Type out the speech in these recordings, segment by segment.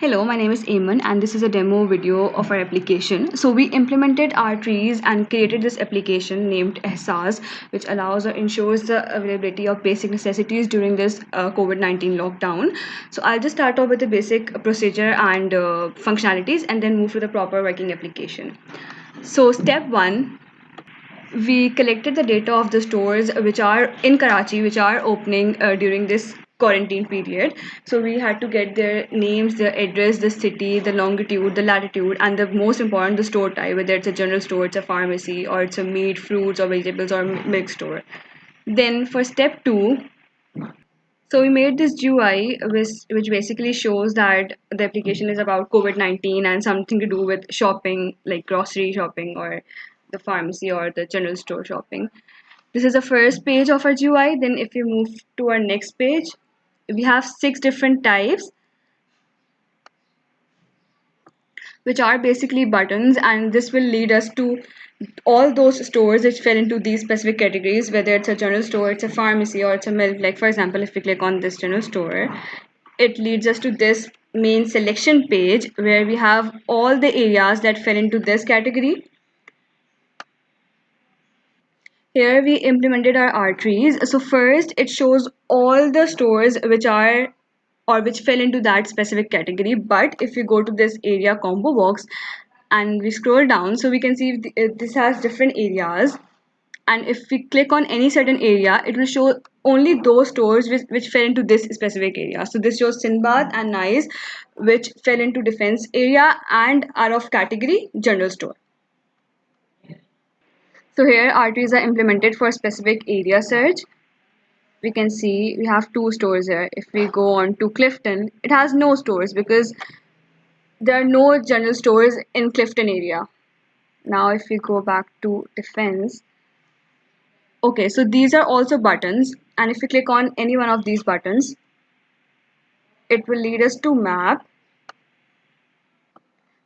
Hello, my name is Eamon and this is a demo video of our application. So we implemented our trees and created this application named Ehsaas, which allows or ensures the availability of basic necessities during this COVID-19 lockdown. So I'll just start off with the basic procedure and functionalities and then move to the proper working application. So step one, we collected the data of the stores which are in Karachi, which are opening during this quarantine period. So we had to get their names, their address, the city, the longitude, the latitude, and the most important, the store type, whether it's a general store, it's a pharmacy, or it's a meat, fruits, or vegetables, or milk store. Then for step two, so we made this GUI which basically shows that the application is about COVID-19 and something to do with shopping, like grocery shopping or the pharmacy or the general store shopping. This is the first page of our GUI. Then if we move to our next page, we have 6 different types which are basically buttons, and this will lead us to all those stores which fell into these specific categories, whether it's a general store, it's a pharmacy, or it's a milk. Like for example, if we click on this general store, it leads us to this main selection page where we have all the areas that fell into this category. Here we implemented our arteries. So first it shows all the stores which are or which fell into that specific category. But if we go to this area combo box and we scroll down, so we can see this has different areas. And if we click on any certain area, it will show only those stores which fell into this specific area. So this shows Sinbad and Nice, which fell into defense area and are of category general store. So here arteries are implemented for specific area search. We can see we have 2 stores here. If we go on to Clifton, it has no stores because there are no general stores in Clifton area. Now if we go back to defense, okay, so these are also buttons, and if we click on any one of these buttons, it will lead us to map.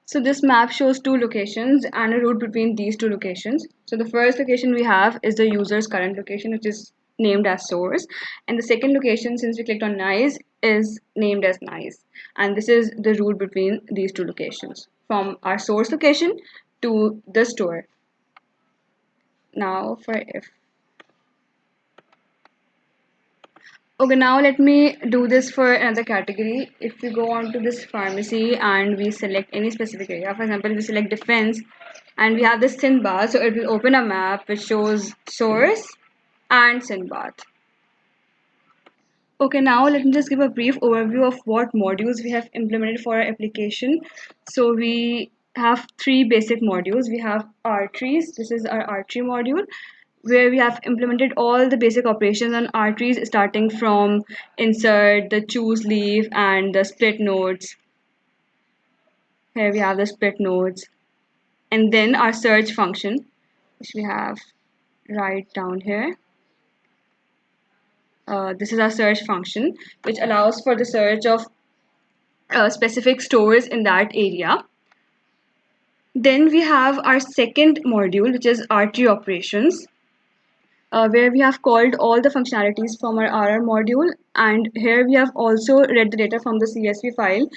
So this map shows 2 locations and a route between these 2 locations. So the first location we have is the user's current location, which is named as source. And the second location, since we clicked on nice, is named as nice. And this is the route between these 2 locations from our source location to the store. Now for if. Okay, now let me do this for another category. If we go on to this pharmacy and we select any specific area, for example, we select defense and we have this thin bar, so it will open a map which shows source and Sinbad. Okay, now let me just give a brief overview of what modules we have implemented for our application. So we have 3 basic modules. We have arteries. This is our artery module where we have implemented all the basic operations on arteries starting from insert, the choose leave, and the split nodes. Here we have the split nodes. And then our search function, which we have right down here. This is our search function, which allows for the search of specific stores in that area. Then we have our second module, which is artery operations, where we have called all the functionalities from our RR module. And here we have also read the data from the CSV file.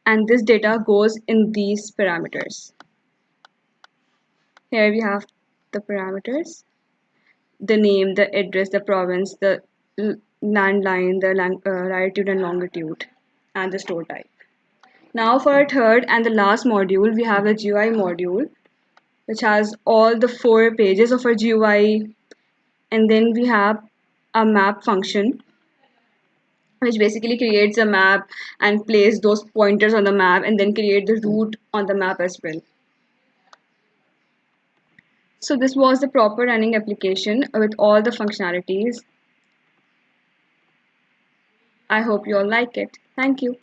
And this data goes in these parameters. Here we have the parameters, the name, the address, the province, the landline, the latitude and longitude, and the store type. Now for our third and the last module, we have the GUI module, which has all the 4 pages of our GUI. And then we have a map function, which basically creates a map and places those pointers on the map and then create the route on the map as well. So this was the proper running application with all the functionalities. I hope you all like it. Thank you.